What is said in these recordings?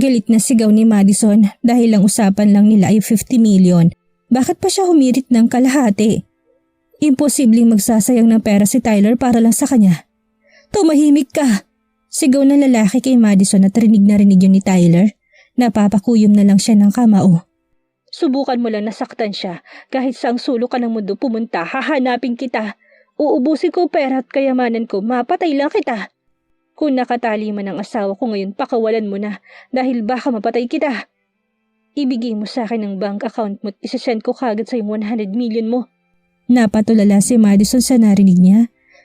Galit na sigaw ni Madison dahil ang usapan lang nila ay 50 million. Bakit pa siya humirit ng kalahati? Imposibleng magsasayang ng pera si Tyler para lang sa kanya. Tumahimik ka! Sigaw ng lalaki kay Madison at rinig na rinig yun ni Tyler. Napapakuyom na lang siya ng kamao. Subukan mo lang nasaktan siya. Kahit saang sulok ka ng mundo pumunta, hahanapin kita. Uubusin ko pera at kayamanan ko, mapatay lang kita. Kung nakatali man ang asawa ko ngayon, pakawalan mo na dahil baka mapatay kita. Ibigay mo sa akin ang bank account mo at isasend ko kagad sa yung 100 million mo. Napatulala si Madison sa narinig niya.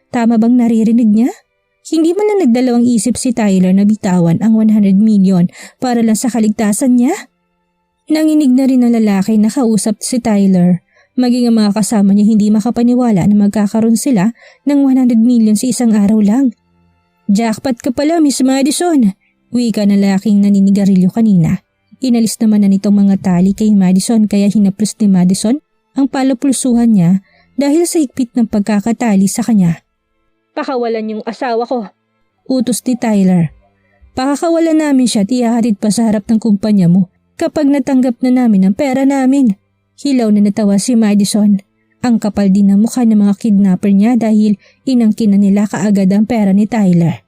Tama bang naririnig niya? Hindi man lang nagdalawang isip si Tyler na bitawan ang 100 million para lang sa kaligtasan niya. Nanginig na rin ang lalaki na kausap si Tyler. Maging ang mga kasama niya hindi makapaniwala na magkakaroon sila ng 100 million sa isang araw lang. Jackpot ka pala, Miss Madison. Wika na lalaking naninigarilyo kanina. Inalis naman na nitong mga tali kay Madison kaya hinaplos ni Madison ang palapulsuhan niya dahil sa higpit ng pagkakatali sa kanya. Pakawalan yung asawa ko. Utos ni Tyler. Pakakawalan namin siya at ihahatid pa sa harap ng kumpanya mo kapag natanggap na namin ang pera namin. Hilaw na natawa si Madison. Ang kapal din ng mukha ng mga kidnapper niya dahil inangkin na nila kaagad ang pera ni Tyler.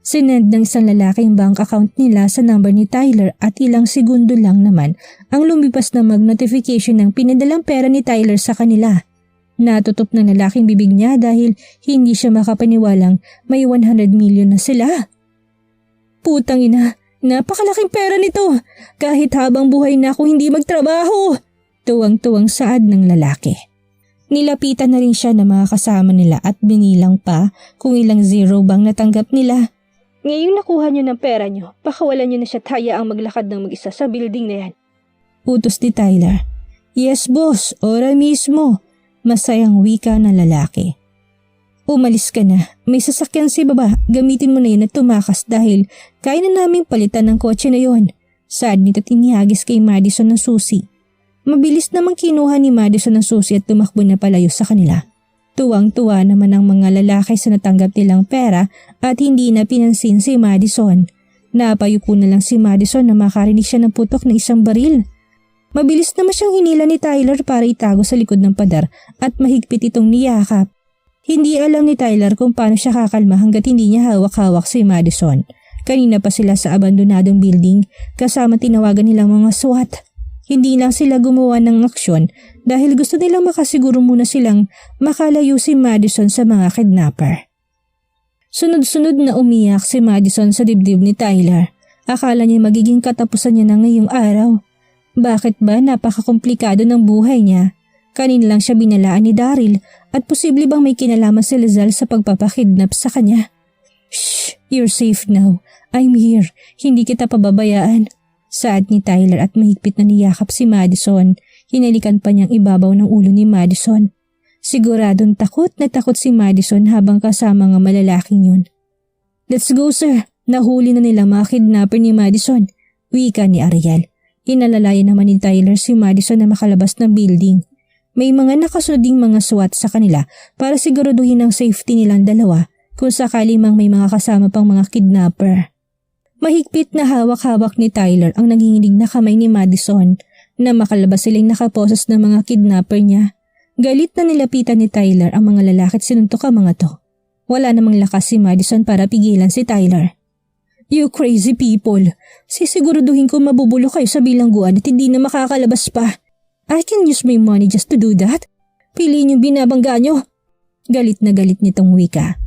Sinend ng isang lalaki ang bank account nila sa number ni Tyler at ilang segundo lang naman ang lumipas na mag-notification ng pinadalang pera ni Tyler sa kanila. Natutup ng lalaking bibig niya dahil hindi siya makapaniwalang may 100 million na sila. Putang ina, napakalaking pera nito. Kahit habang buhay na ako hindi magtrabaho. Tuwang-tuwang saad ng lalaki. Nilapitan na rin siya ng mga kasama nila at binilang pa kung ilang zero bang natanggap nila. Ngayong nakuha niyo ng pera niyo, pakawalan niyo na siya at hayaang maglakad ng mag-isa sa building na yan. Utos ni Tyler. Yes boss, ora mismo. Masayang wika ng lalaki. Umalis ka na. May sasakyan si baba. Gamitin mo na yun at tumakas dahil kaya na naming palitan ng kotse na yon. Saad nito tinihagis kay Madison ng susi. Mabilis namang kinuha ni Madison ng susi at tumakbo na palayo sa kanila. Tuwang-tuwa naman ang mga lalaki sa natanggap nilang pera at hindi na pinansin si Madison. Napayuko na lang si Madison na makarinig siya ng putok ng isang baril. Mabilis naman siyang hinila ni Tyler para itago sa likod ng padar at mahigpit itong niyakap. Hindi alam ni Tyler kung paano siya kakalma hanggat hindi niya hawak-hawak si Madison. Kanina pa sila sa abandonadong building kasama tinawagan nilang mga SWAT. Hindi lang sila gumawa ng aksyon dahil gusto nilang makasiguro muna silang makalayo si Madison sa mga kidnapper. Sunod-sunod na umiyak si Madison sa dibdib ni Tyler. Akala niya magiging katapusan niya na ngayong araw. Bakit ba napakakomplikado ng buhay niya? Kanina lang siya binalaan ni Daryl at posible bang may kinalaman si Lizelle sa pagpapakidnap sa kanya? Shh! You're safe now. I'm here. Hindi kita pababayaan. Saad ni Tyler at mahigpit na niyakap si Madison. Hinalikan pa niyang ibabaw ng ulo ni Madison. Siguradong takot na takot si Madison habang kasama ng malalaking yun. Let's go sir. Nahuli na nila mga kidnapper ni Madison. Wika ni Ariel. Inalalayan naman ni Tyler si Madison na makalabas ng building. May mga nakasunoding mga SWAT sa kanila para siguraduhin ang safety nilang dalawa kung sakali mang may mga kasama pang mga kidnapper. Mahigpit na hawak-hawak ni Tyler ang nanginginig na kamay ni Madison na makalabas silang nakaposes ng mga kidnapper niya. Galit na nilapitan ni Tyler ang mga lalaki at sinuntok ang mga to. Wala namang lakas si Madison para pigilan si Tyler. You crazy people! Sisiguraduhin ko mabubulok kayo sa bilangguan at hindi na makakalabas pa. I can use my money just to do that. Piliin yung binabangga nyo. Galit na galit nitong wika.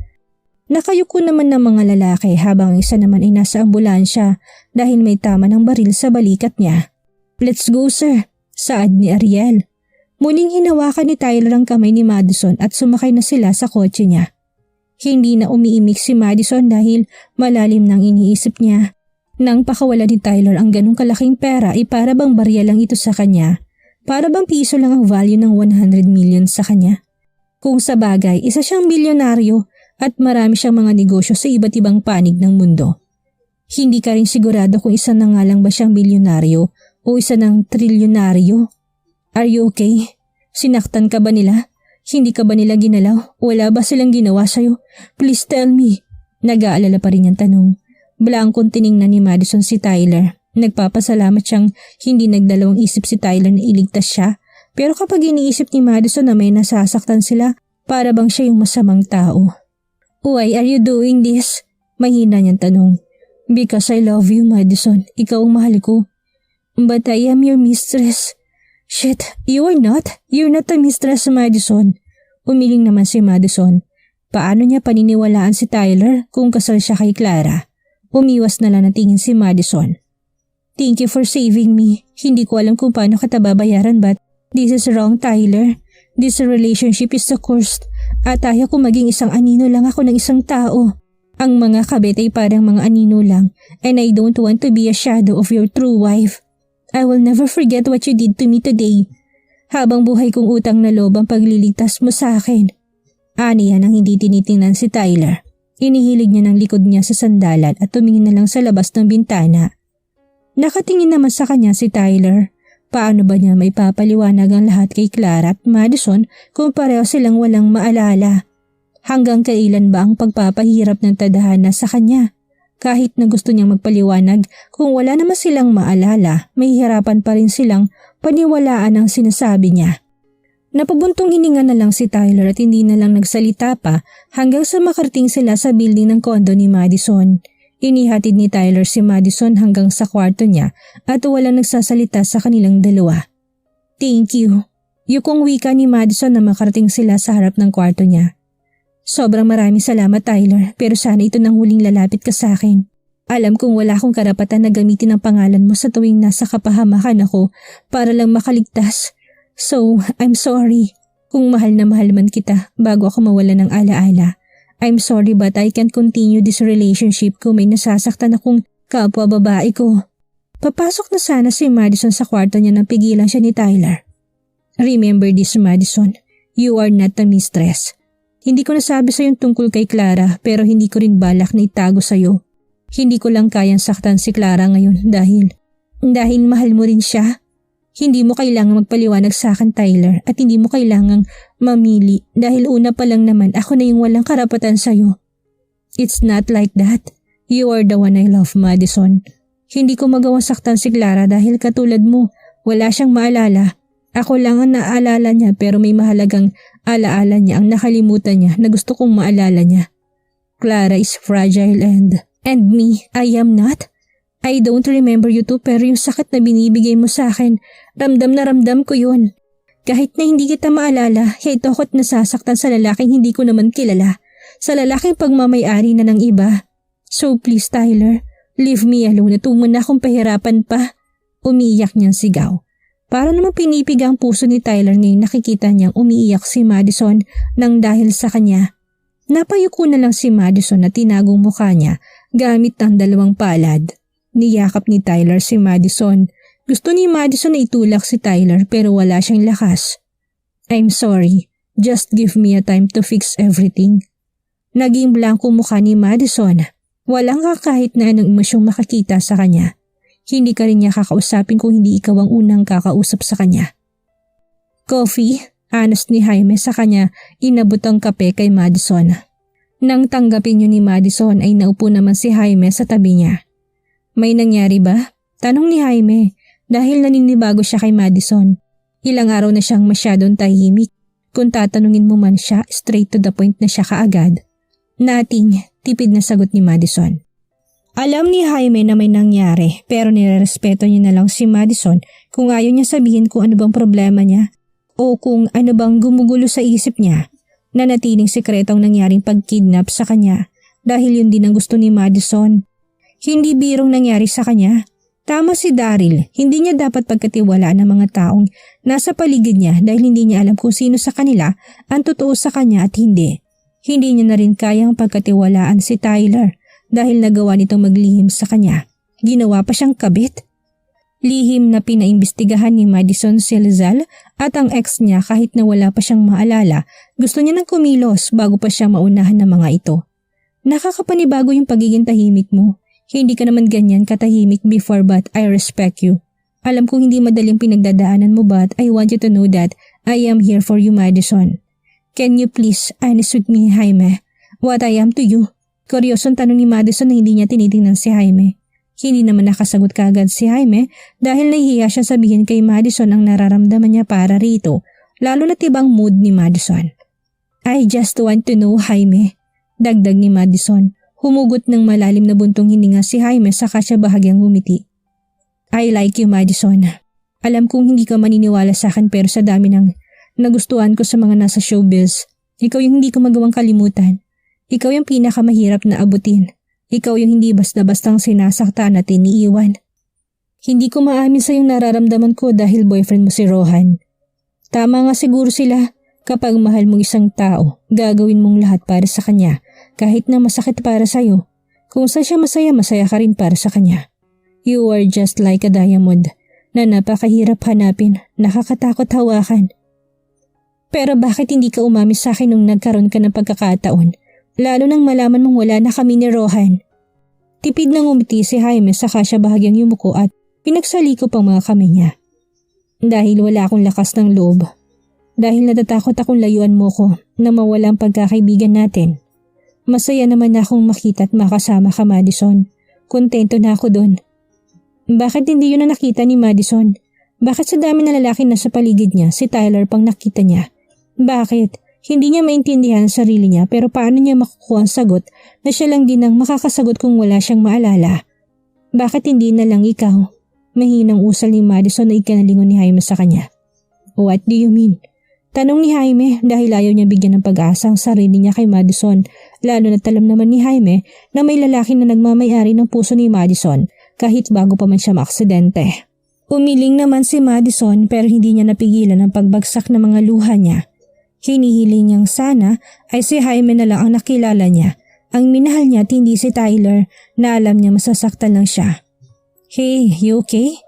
Nakayuko naman ng mga lalaki habang isa naman ay nasa ambulansya dahil may tama ng baril sa balikat niya. Let's go sir, saad ni Ariel. Muling hinawakan ni Tyler ang kamay ni Madison at sumakay na sila sa kotse niya. Hindi na umiimik si Madison dahil malalim nang iniisip niya. Nang pakawala ni Tyler ang ganong kalaking pera ay para bang barya lang ito sa kanya. Para bang piso lang ang value ng 100 million sa kanya. Kung sa bagay, isa siyang bilyonaryo at marami siyang mga negosyo sa iba't ibang panig ng mundo. Hindi ka rin sigurado kung isa na nga lang ba siyang bilyonaryo o isa ng trilyonaryo. Are you okay? Sinaktan ka ba nila? Hindi ka ba nila ginalaw? Wala ba silang ginawa sa'yo? Please tell me. Nag-aalala pa rin yung tanong. Blangkong tiningnan ni Madison si Tyler. Nagpapasalamat siyang hindi nagdalawang isip si Tyler na iligtas siya, pero kapag iniisip ni Madison na may nasasaktan sila, para bang siya yung masamang tao. Why are you doing this? Mahina niyang tanong. Because I love you, Madison. Ikaw ang mahal ko. But I am your mistress. Shit, you are not. You're not a mistress, Madison. Umiling naman si Madison. Paano niya paniniwalaan si Tyler kung kasal siya kay Clara? Umiwas na lang ng tingin si Madison. Thank you for saving me. Hindi ko alam kung paano kita babayaran but this is wrong, Tyler. This relationship is the cursed. At ayaw ko maging isang anino lang ako ng isang tao. Ang mga kabit ay parang mga anino lang and I don't want to be a shadow of your true wife. I will never forget what you did to me today. Habang buhay kong utang na loob ang pagliligtas mo sa akin. Aniya nang hindi tinitingnan si Tyler. Inihilig niya ng likod niya sa sandalan at tumingin na lang sa labas ng bintana. Nakatingin naman sa kanya si Tyler. Paano ba niya may papaliwanag ang lahat kay Clara at Madison kung pareho silang walang maalala? Hanggang kailan ba ang pagpapahirap ng tadhana sa kanya? Kahit na gusto niyang magpaliwanag, kung wala naman silang maalala, may hirapan pa rin silang paniwalaan ang sinasabi niya. Napabuntong hininga na lang si Tyler at hindi na lang nagsalita pa hanggang sa makarating sila sa building ng kondo ni Madison. Inihatid ni Tyler si Madison hanggang sa kwarto niya at walang nagsasalita sa kanilang dalawa. Thank you. Yukong wika ni Madison na makarating sila sa harap ng kwarto niya. Sobrang maraming salamat Tyler pero sana ito nang huling lalapit ka sa akin. Alam kong wala akong karapatan na gamitin ang pangalan mo sa tuwing nasa kapahamakan ako para lang makaligtas. So, I'm sorry. Kung mahal na mahal man kita bago ako mawala ng alaala. I'm sorry but I can't continue this relationship kung may nasasaktan akong kapwa babae ko. Papasok na sana si Madison sa kwarto niya nang pigilan siya ni Tyler. Remember this, Madison. You are not a mistress. Hindi ko nasabi sa yung tungkol kay Clara pero hindi ko rin balak na itago sa iyo. Hindi ko lang kayang saktan si Clara ngayon dahil mahal mo rin siya. Hindi mo kailangang magpaliwanag sa akin, Tyler, at hindi mo kailangang mamili dahil una pa lang naman ako na yung walang karapatan sa'yo. It's not like that. You are the one I love, Madison. Hindi ko magawang saktan si Clara dahil katulad mo, wala siyang maalala. Ako lang ang naaalala niya pero may mahalagang alaala niya ang nakalimutan niya na gusto kong maalala niya. Clara is fragile and me, I am not. I don't remember you too pero yung sakit na binibigay mo sa akin, ramdam na ramdam ko yun. Kahit na hindi kita maalala, ito ako't nasasaktan sa lalaking hindi ko naman kilala. Sa lalaking pagmamayari na ng iba. So please Tyler, leave me alone at huwag mo na akong pahirapan pa. Umiiyak niyang sigaw. Para naman pinipig ang puso ni Tyler ngayon nakikita niyang umiiyak si Madison nang dahil sa kanya. Napayuko na lang si Madison na tinagong mukha niya gamit ng dalawang palad. Niyakap ni Tyler si Madison. Gusto ni Madison na itulak si Tyler pero wala siyang lakas. I'm sorry. Just give me a time to fix everything. Naging blanko mukha ni Madison. Walang kahit na anong emosyong makakita sa kanya. Hindi ka rin niya kakausapin kung hindi ikaw ang unang kakausap sa kanya. Coffee? Anos ni Jaime sa kanya inabot ang kape kay Madison. Nang tanggapin niyo ni Madison ay naupo naman si Jaime sa tabi niya. May nangyari ba? Tanong ni Jaime dahil naninibago siya kay Madison. Ilang araw na siyang masyadong tahimik. Kung tatanungin mo man siya, straight to the point na siya kaagad. Nothing, tipid na sagot ni Madison. Alam ni Jaime na may nangyari pero nirerespeto niya na lang si Madison kung ayaw niya sabihin kung ano bang problema niya o kung ano bang gumugulo sa isip niya. Nanatiling sekreto ang nangyaring pagkidnap sa kanya dahil yun din ang gusto ni Madison. Hindi birong nangyari sa kanya. Tama si Daryl, hindi niya dapat pagkatiwalaan ng mga taong nasa paligid niya dahil hindi niya alam kung sino sa kanila ang totoo sa kanya at hindi. Hindi niya na rin kayang pagkatiwalaan si Tyler dahil nagawa nitong maglihim sa kanya. Ginawa pa siyang kabit. Lihim na pinaimbestigahan ni Madison Salazar at ang ex niya kahit na wala pa siyang maalala, gusto niya nang kumilos bago pa siya maunahan ng mga ito. Nakakapanibago yung pagiging tahimik mo. Hindi ka naman ganyan katahimik before but I respect you. Alam kong hindi madaling pinagdadaanan mo but I want you to know that I am here for you, Madison. Can you please honest with me, Jaime? What I am to you? Kuryosong tanong ni Madison na hindi niya tinitingnan si Jaime. Hindi naman nakasagot kaagad si Jaime dahil nahihiya siya sabihin kay Madison ang nararamdaman niya para rito, lalo na tibang mood ni Madison. I just want to know, Jaime, dagdag ni Madison. Humugot ng malalim na buntong hininga si Jaime saka siya bahagyang ngumiti. I like you, Madison. Alam kong hindi ka maniniwala sa akin pero sa dami ng nagustuhan ko sa mga nasa showbiz, ikaw yung hindi ko magawang kalimutan. Ikaw yung pinakamahirap na abutin. Ikaw yung hindi basta-bastang sinasaktan at iniiwan. Hindi ko maamin sa yung nararamdaman ko dahil boyfriend mo si Rohan. Tama nga siguro sila, kapag mahal mong isang tao, gagawin mong lahat para sa kanya, kahit na masakit para sa'yo. Kung saan siya masaya, masaya ka rin para sa kanya. You are just like a diamond na napakahirap hanapin, nakakatakot hawakan. Pero bakit hindi ka umamin sa akin nung nagkaroon ka ng pagkakataon? Lalo nang malaman mong wala na kami ni Rohan. Tipid na ngumiti si Jaime saka siya bahagyang yumuko at pinagsalikop ang mga kamay niya. Dahil wala akong lakas ng loob. Dahil natatakot akong layuan mo ko na mawala ang pagkakaibigan natin. Masaya naman na akong makita at makasama ka, Madison. Kontento na ako doon. Bakit hindi yun na nakita ni Madison? Bakit sa dami na lalaki na sa paligid niya, si Tyler pang nakita niya? Bakit? Hindi niya maintindihan ang sarili niya pero paano niya makukuha ang sagot na siya lang din ang makakasagot kung wala siyang maalala? Bakit hindi na lang ikaw? Mahinang usal ni Madison na ikanalingon ni Jaime sa kanya. What do you mean? Tanong ni Jaime dahil ayaw niya bigyan ng pag-asa ang sarili niya kay Madison, lalo na alam naman ni Jaime na may lalaki na nagmamayari ng puso ni Madison kahit bago pa man siya maaksidente. Umiling naman si Madison pero hindi niya napigilan ang pagbagsak ng mga luha niya. Hinihiling niyang sana ay si Jaime na lang ang nakilala niya. Ang minahal niya at hindi si Tyler na alam niya masasaktan lang siya. Hey, you okay?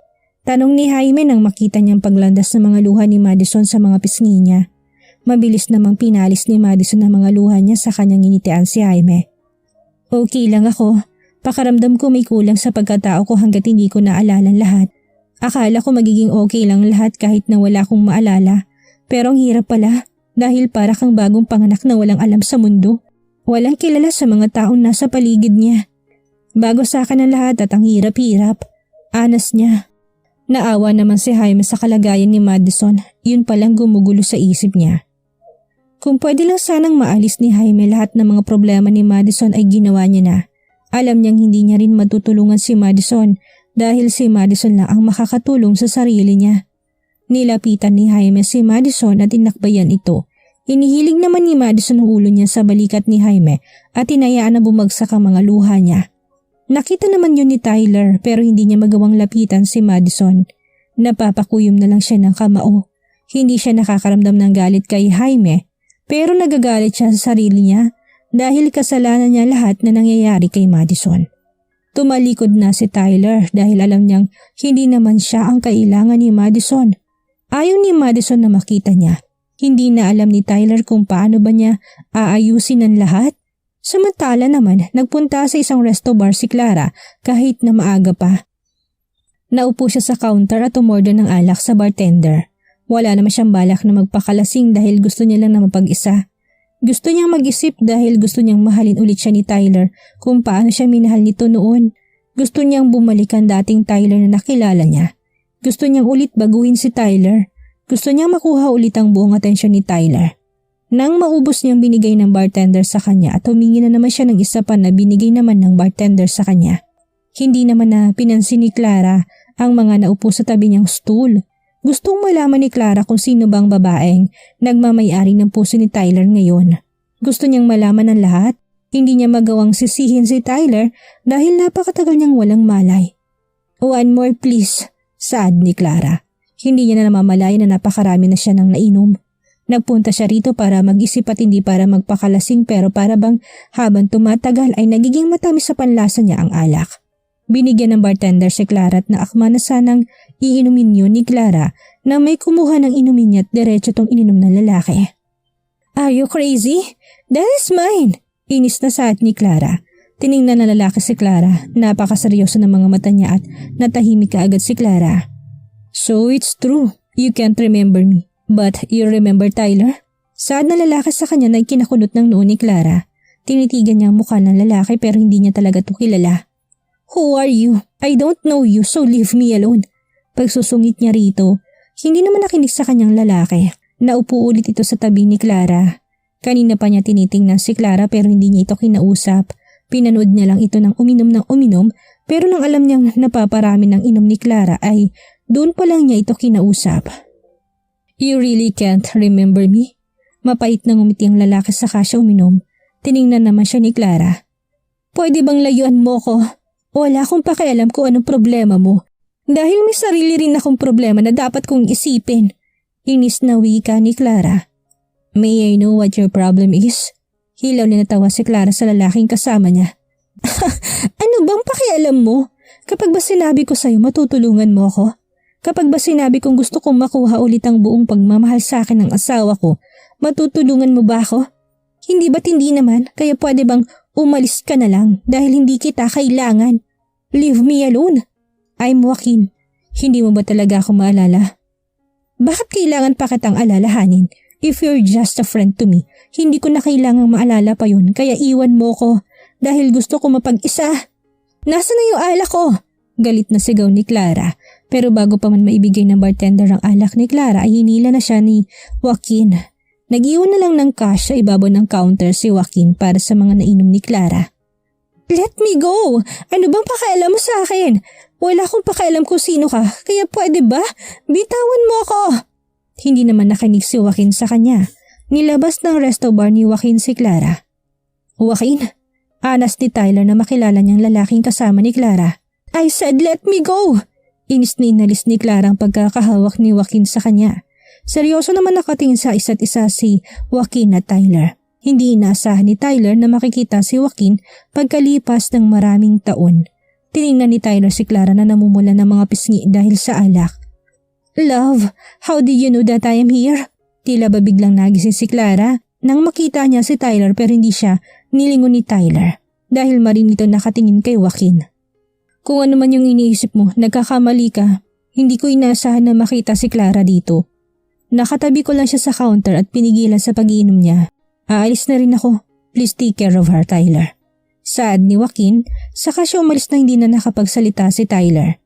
Tanong ni Jaime nang makita niyang paglandas ng mga luha ni Madison sa mga pisngi niya. Mabilis namang pinalis ni Madison ang mga luha niya sa kanyang initian si Jaime. Okay lang ako. Pakaramdam ko may kulang sa pagkatao ko hanggat hindi ko naalala lahat. Akala ko magiging okay lang lahat kahit na wala akong maalala. Pero ang hirap pala. Dahil para kang bagong panganak na walang alam sa mundo. Walang kilala sa mga taong nasa paligid niya. Bago sa akin ang lahat at ang hirap-hirap. Anas niya. Naawa naman si Jaime sa kalagayan ni Madison. Yun palang gumugulo sa isip niya. Kung pwede lang sanang maalis ni Jaime lahat ng mga problema ni Madison ay ginawa niya na. Alam niyang hindi niya rin matutulungan si Madison dahil si Madison lang ang makakatulong sa sarili niya. Nilapitan ni Jaime si Madison at inakbayan ito. Inihilig naman ni Madison ang ulo niya sa balikat ni Jaime at hinayaan na bumagsak ang mga luha niya. Nakita naman yun ni Tyler pero hindi niya magawang lapitan si Madison. Napapakuyom na lang siya ng kamao. Hindi siya nakakaramdam ng galit kay Jaime pero nagagalit siya sa sarili niya dahil kasalanan niya lahat na nangyayari kay Madison. Tumalikod na si Tyler dahil alam niyang hindi naman siya ang kailangan ni Madison. Ayaw ni Madison na makita niya. Hindi na alam ni Tyler kung paano ba niya aayusin ang lahat. Samantala naman, nagpunta sa isang resto bar si Clara kahit na maaga pa. Naupo siya sa counter at umorder ng alak sa bartender. Wala naman siyang balak na magpakalasing dahil gusto niya lang na mapag-isa. Gusto niyang mag-isip dahil gusto niyang mahalin ulit siya ni Tyler kung paano siya minahal nito noon. Gusto niyang bumalik ang dating Tyler na nakilala niya. Gusto niyang ulit baguhin si Tyler. Gusto niyang makuha ulit ang buong atensyon ni Tyler. Nang maubos niyang binigay ng bartender sa kanya at humingi na naman siya ng isa pa na binigay naman ng bartender sa kanya. Hindi naman na pinansin ni Clara ang mga naupo sa tabi niyang stool. Gustong malaman ni Clara kung sino bang babaeng nagmamayari ng puso ni Tyler ngayon. Gusto niyang malaman ang lahat. Hindi niya magawang sisihin si Tyler dahil napakatagal niyang walang malay. One more please, saad ni Clara. Hindi niya na namamalaya na napakarami na siya nang nainom. Nagpunta siya rito para mag-isip at hindi para magpakalasing pero para bang habang tumatagal ay nagiging matamis sa panlasa niya ang alak. Binigyan ng bartender si Clara at naakma na sanang iinumin yun ni Clara na may kumuha ng inumin niya at diretso tong ininom ng lalaki. Are you crazy? That is mine! Inis na saad ni Clara. Tiningnan ng lalaki si Clara. Napakaseryoso ng mga mata niya at natahimik kaagad si Clara. So it's true, you can't remember me, but you remember Tyler? Saad na lalaki sa kanya na ikinakunot ng noo ni Clara. Tinitigan niya ang mukha ng lalaki pero hindi niya talaga ito kilala. Who are you? I don't know you, so leave me alone. Pagsusungit niya rito, hindi naman nakinig sa kanyang lalaki. Naupo ulit ito sa tabi ni Clara. Kanina pa niya tinitingnan si Clara pero hindi niya ito kinausap. Pinanood niya lang ito ng uminom pero nang alam niyang napaparami ng inom ni Clara ay doon pa lang niya ito kinausap. You really can't remember me? Mapait na ngumiti ang lalaki saka siya uminom. Tiningnan naman siya ni Clara. Pwede bang layuan mo ko? Wala akong pakialam kung anong problema mo. Dahil may sarili rin akong problema na dapat kong isipin. Inis na wika ni Clara. May I know what your problem is? Hilaw na natawa si Clara sa lalaking kasama niya. Ano bang pakialam mo? Kapag ba sinabi ko sa'yo matutulungan mo ako? Kapag ba sinabi kong gusto kong makuha ulit ang buong pagmamahal sa akin ng asawa ko, matutulungan mo ba ako? Hindi ba't hindi naman? Kaya pwede bang umalis ka na lang dahil hindi kita kailangan? Leave me alone. I'm Joaquin. Hindi mo ba talaga ako maalala? Bakit kailangan pa kitang alalahanin? If you're just a friend to me, hindi ko na kailangang maalala pa yun kaya iwan mo ko dahil gusto ko mapag-isa. Nasaan na yung alak ko? Galit na sigaw ni Clara pero bago pa man maibigay ng bartender ang alak ni Clara ay hinila na siya ni Joaquin. Nag-iwan na lang ng cash sa ibabaw ng counter si Joaquin para sa mga nainom ni Clara. Let me go! Ano bang pakialam mo sa akin? Wala akong pakialam kung sino ka, kaya pwede ba? Bitawan mo ako! Hindi naman nakinig si Joaquin sa kanya. Nilabas ng resto bar ni Joaquin si Clara. Joaquin? Anas ni Tyler na makilala niyang lalaking kasama ni Clara. I said let me go! Inis na inalis ni Clara ang pagkakahawak ni Joaquin sa kanya. Seryoso naman nakatingin sa isa't isa si Joaquin at Tyler. Hindi inaasahan ni Tyler na makikita si Joaquin pagkalipas ng maraming taon. Tiningnan ni Tyler si Clara na namumula ng mga pisngi dahil sa alak. Love, how did you know that I am here? Tila ba biglang nagising si Clara nang makita niya si Tyler pero hindi siya nilingon ni Tyler dahil marin ito nakatingin kay Joaquin. Kung ano man yung iniisip mo, nagkakamali ka. Hindi ko inaasahan na makita si Clara dito. Nakatabi ko lang siya sa counter at pinigilan sa pag-iinom niya. Aalis na rin ako. Please take care of her, Tyler. Saad ni Joaquin, saka siya umalis na hindi na nakapagsalita si Tyler.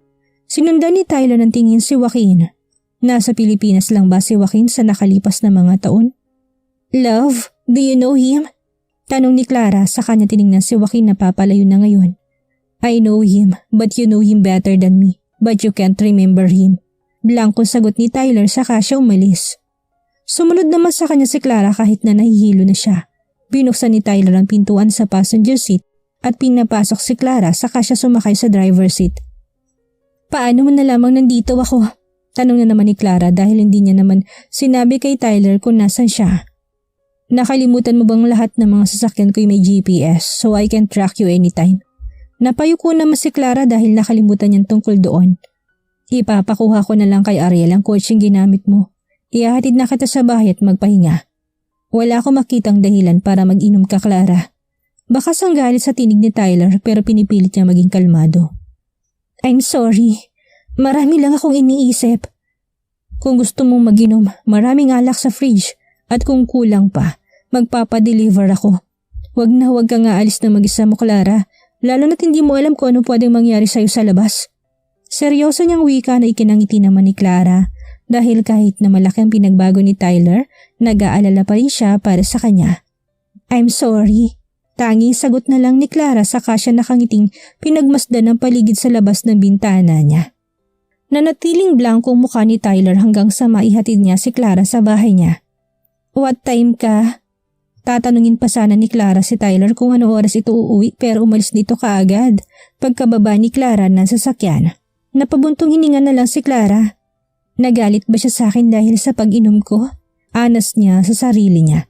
Sinundan ni Tyler ng tingin si Joaquin. Nasa Pilipinas lang ba si Joaquin sa nakalipas na mga taon? Love, do you know him? Tanong ni Clara sa kanya tiningnan si Joaquin na papalayo na ngayon. I know him, but you know him better than me. But you can't remember him. Blankong sagot ni Tyler saka siya umalis. Sumunod naman sa kanya si Clara kahit na nahihilo na siya. Binuksan ni Tyler ang pintuan sa passenger seat at pinapasok si Clara saka siya sumakay sa driver seat. Paano mo na lamang nandito ako? Tanong na naman ni Clara dahil hindi niya naman sinabi kay Tyler kung nasan siya. Nakalimutan mo bang lahat ng mga sasakyan ko'y may GPS so I can track you anytime? Napayuko naman si Clara dahil nakalimutan niyang tungkol doon. Ipapakuha ko na lang kay Ariel ang kotseng ginamit mo. Ihahatid na kita sa bahay at magpahinga. Wala akong makitang dahilan para mag-inom ka, Clara. Baka sanggalit sa tinig ni Tyler pero pinipilit niya maging kalmado. I'm sorry. Marami lang akong iniisip. Kung gusto mong mag-inom, maraming alak sa fridge at kung kulang pa, magpapadeliver ako. Huwag kang aalis na mag-isa mo, Clara, lalo na't hindi mo alam kung ano pwedeng mangyari sa'yo sa labas. Seryoso niyang wika na ikinangiti naman ni Clara dahil kahit na malaki ang pinagbago ni Tyler, nag-aalala pa rin siya para sa kanya. I'm sorry. Tanging sagot na lang ni Clara saka siya nakangiting pinagmasdan ng paligid sa labas ng bintana niya. Nanatiling blankong mukha ni Tyler hanggang sa maihatid niya si Clara sa bahay niya. What time ka? Tatanungin pa sana ni Clara si Tyler kung ano oras ito uuwi pero umalis dito kaagad. Pagkababa ni Clara ng sasakyan, napabuntong hininga na lang si Clara. Nagalit ba siya sa akin dahil sa pag-inom ko? Anas niya sa sarili niya.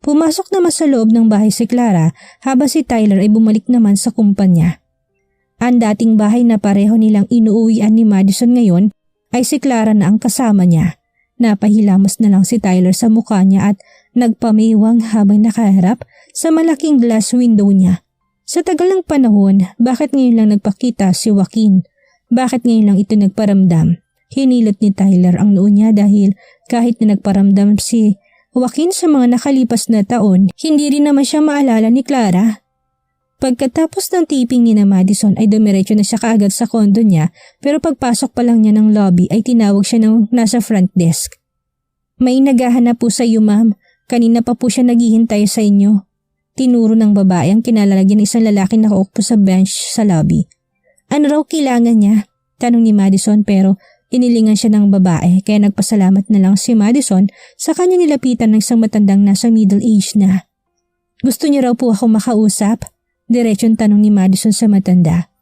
Pumasok naman sa loob ng bahay si Clara habang si Tyler ay bumalik naman sa kumpanya. Ang dating bahay na pareho nilang inuuwian ni Madison ngayon ay si Clara na ang kasama niya. Napahilamos na lang si Tyler sa mukha niya at nagpamiwang habang nakaharap sa malaking glass window niya. Sa tagal ng panahon, bakit ngayon lang nagpakita si Joaquin? Bakit ngayon lang ito nagparamdam? Hinilot ni Tyler ang noo niya dahil kahit na nagparamdam si Joaquin sa mga nakalipas na taon, hindi rin naman siya maalala ni Clara. Pagkatapos ng taping ni na Madison ay dumiretso na siya kaagad sa kondo niya, pero pagpasok pa lang niya ng lobby ay tinawag siya ng nasa front desk. May naghahanap po sa iyo, ma'am. Kanina pa po siya naghihintay sa inyo. Tinuro ng babae ang kinalalagyan ng isang lalaki na nakaupo sa bench sa lobby. Ano raw kailangan niya? Tanong ni Madison, pero inilingan siya ng babae kaya nagpasalamat na lang si Madison sa kanya nilapitan ng isang matandang nasa middle age na. Gusto niyo raw po ako makausap? Diretsong tanong ni Madison sa matanda.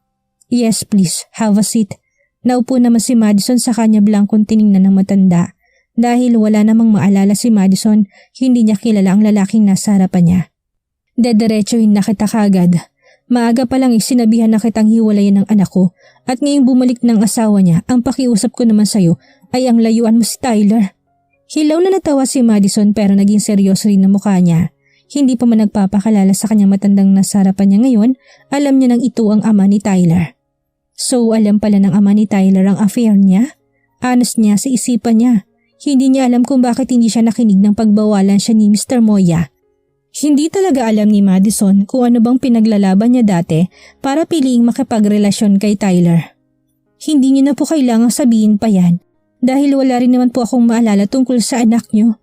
Yes please, have a seat. Naupo naman si Madison sa kanya blankong tiningnan ng matanda. Dahil wala namang maalala si Madison, hindi niya kilala ang lalaking nasa harapan niya. Dediretsuhin na kita kagad. Maaga pa lang sinabihan na kitang hiwalayan ng anak ko at ngayong bumalik ng asawa niya, ang pakiusap ko naman sa'yo ay ang layuan mo si Tyler. Hilaw na natawa si Madison pero naging seryoso rin na mukha niya. Hindi pa man nagpapakalala sa kanyang matandang nasa harapan niya ngayon, alam niya nang ito ang ama ni Tyler. So alam pala ng ama ni Tyler ang affair niya? Honest niya sa isipan niya. Hindi niya alam kung bakit hindi siya nakinig ng pagbawalan siya ni Mr. Moya. Hindi talaga alam ni Madison kung ano bang pinaglalaban niya dati para piliing makipagrelasyon kay Tyler. Hindi niyo na po kailangang sabihin pa yan dahil wala rin naman po akong maalala tungkol sa anak niyo.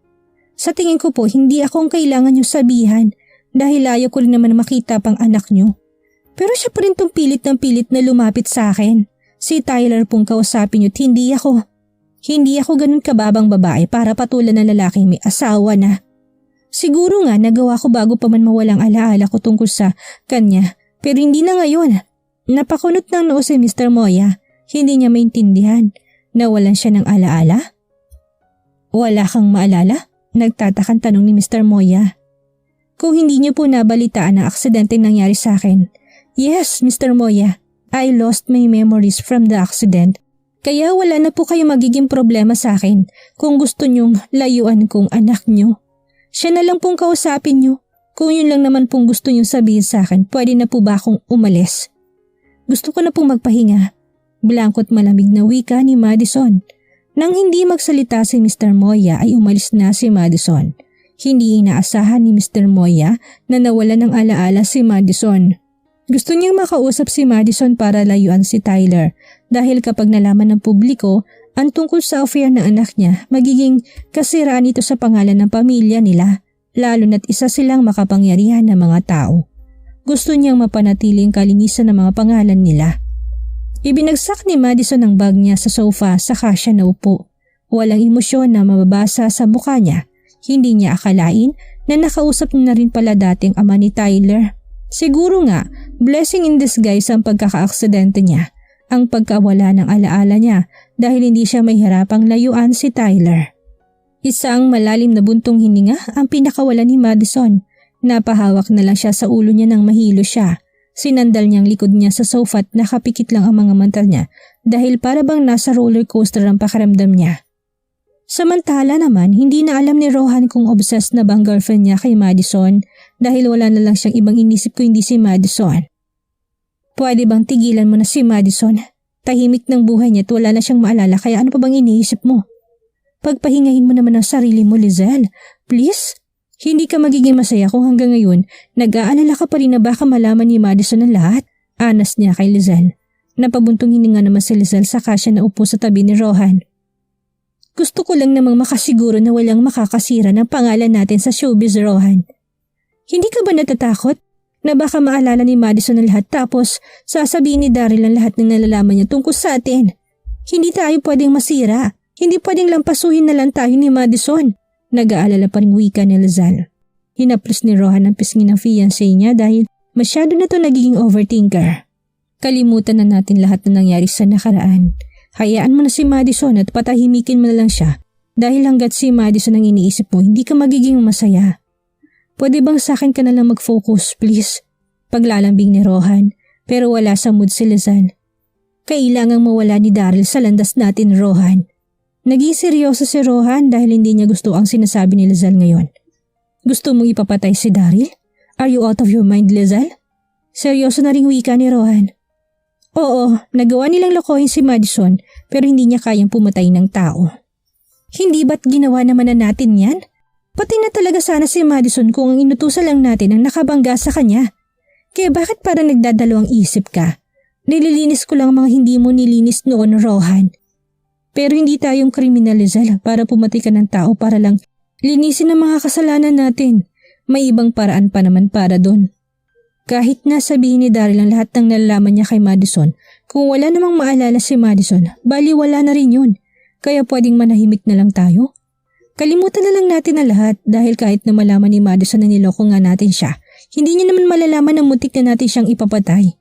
Sa tingin ko po hindi ako ang kailangan niyo sabihan dahil ayaw ko rin naman makita pang anak niyo. Pero siya pa rin tong pilit ng pilit na lumapit sa akin. Si Tyler pong kausapin niyo at hindi ako. Hindi ako ganun kababang babae para patulan ng lalaking may asawa na. Siguro nga nagawa ko bago pa man mawalang alaala ko tungkol sa kanya pero hindi na ngayon. Napakunot ng noo si Mr. Moya. Hindi niya maintindihan. Nawalan siya ng alaala? Wala kang maalala? Nagtatakang tanong ni Mr. Moya. Kung hindi niyo po nabalitaan ang aksidente nangyari sa akin. Yes, Mr. Moya. I lost my memories from the accident. Kaya wala na po kayo magiging problema sa akin kung gusto niyong layuan kong anak niyo. Siya na lang pong kausapin niyo. Kung yun lang naman pong gusto niyong sabihin sa akin, pwede na po ba akong umalis? Gusto ko na pong magpahinga. Blankot malamig na wika ni Madison. Nang hindi magsalita si Mr. Moya ay umalis na si Madison. Hindi inaasahan ni Mr. Moya na nawala ng alaala si Madison. Gusto niyang makausap si Madison para layuan si Tyler dahil kapag nalaman ng publiko ang tungkol sa affair ng anak niya, magiging kasiraan ito sa pangalan ng pamilya nila, lalo na't isa silang makapangyarihan na mga tao. Gusto niyang mapanatiling kalinisan ng mga pangalan nila. Ibinagsak ni Madison ang bag niya sa sofa saka siya naupo. Walang emosyon na mababasa sa mukha niya. Hindi niya akalain na nakausap niya na rin pala dating ama ni Tyler. Siguro nga, blessing in disguise ang pagkakaaksidente niya, ang pagkawala ng alaala niya dahil hindi siya mahirapang layuan si Tyler. Isang malalim na buntong hininga ang pinakawala ni Madison. Napahawak na lang siya sa ulo niya nang mahilo siya. Sinandal niyang likod niya sa sofa at nakapikit lang ang mga mata niya dahil para bang nasa roller coaster ang pakiramdam niya. Samantala naman, hindi na alam ni Rohan kung obsessed na bang girlfriend niya kay Madison dahil wala na lang siyang ibang inisip kundi si Madison. Pwede bang tigilan mo na si Madison? Tahimik ng buhay niya at wala na siyang maalala kaya ano pa bang iniisip mo? Pagpahingahin mo naman ang sarili mo, Lizelle. Please? Hindi ka magiging masaya kung hanggang ngayon nag-aalala ka pa rin na baka malaman ni Madison ang lahat. Anas niya kay Lizelle. Napabuntong hininga naman si Lizelle saka siya naupo sa tabi ni Rohan. Gusto ko lang namang makasiguro na walang makakasira ng pangalan natin sa showbiz, Rohan. Hindi ka ba natatakot na baka maalala ni Madison ang lahat tapos sasabihin ni Daryl ang lahat ng nalalaman niya tungkol sa atin? Hindi tayo pwedeng masira. Hindi pwedeng lampasuhin na lang tayo ni Madison. Nag-aalala pa rin wika ni Lizelle. Hinaplos ni Rohan ang pisngi ng fiancé niya dahil masyado na to nagiging overthinker. Kalimutan na natin lahat na nangyari sa nakaraan. Hayaan mo na si Madison at patahimikin mo na lang siya dahil hanggat si Madison ang iniisip mo, hindi ka magiging masaya. Pwede bang sa akin ka na lang mag-focus, please? Paglalambing ni Rohan, pero wala sa mood si Lizelle. Kailangang mawala ni Daryl sa landas natin, Rohan. Naging seryoso si Rohan dahil hindi niya gusto ang sinasabi ni Lizelle ngayon. Gusto mong ipapatay si Daryl? Are you out of your mind, Lizelle? Seryoso na ring wika ni Rohan. Oo, nagawa nilang lokohin si Madison pero hindi niya kayang pumatay ng tao. Hindi ba't ginawa naman na natin yan? Pati na talaga sana si Madison kung ang inutusan lang natin ang nakabangga sa kanya. Kaya bakit parang nagdadalawang isip ka? Nililinis ko lang mga hindi mo nilinis noon, Rohan. Pero hindi tayong kriminal, Lizelle, para pumatay ka ng tao para lang linisin ang mga kasalanan natin. May ibang paraan pa naman para doon. Kahit na sabihin ni Daryl ang lahat ng nalalaman niya kay Madison, kung wala namang maalala si Madison, bali wala na rin yun. Kaya pwedeng manahimik na lang tayo. Kalimutan na lang natin ang lahat dahil kahit na malaman ni Madison na niloko nga natin siya, hindi niya naman malalaman na muntik na natin siyang ipapatay.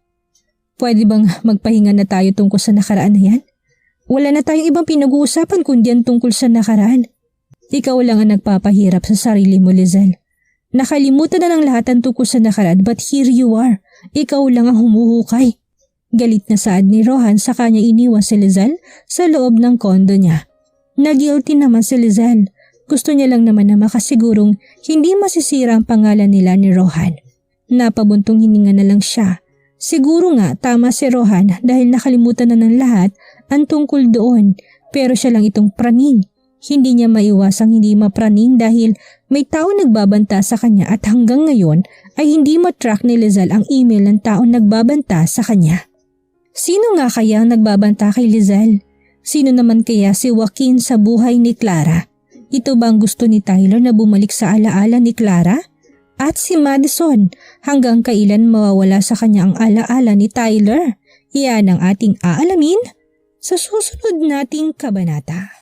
Pwede bang magpahinga na tayo tungkol sa nakaraan na yan? Wala na tayong ibang pinag-uusapan kundi yan tungkol sa nakaraan. Ikaw lang ang nagpapahirap sa sarili mo, Lizelle. Nakalimutan na ng lahat ang tungkol sa nakaraan but here you are. Ikaw lang ang humuhukay. Galit na saad ni Rohan sa kanya iniwan si Lizelle sa loob ng kondo niya. Na-guilty naman si Lizelle. Gusto niya lang naman na makasigurong hindi masisira ang pangalan nila ni Rohan. Napabuntong hininga na lang siya. Siguro nga tama si Rohan dahil nakalimutan na ng lahat ang tungkol doon pero siya lang itong praning. Hindi niya maiwasang hindi mapraning dahil may tao nagbabanta sa kanya at hanggang ngayon ay hindi matrack ni Lizelle ang email ng taong nagbabanta sa kanya. Sino nga kaya ang nagbabanta kay Lizelle? Sino naman kaya si Joaquin sa buhay ni Clara? Ito ba ang gusto ni Tyler na bumalik sa alaala ni Clara? At si Madison, hanggang kailan mawawala sa kanya ang alaala ni Tyler? Iyan ang ating aalamin sa susunod nating kabanata.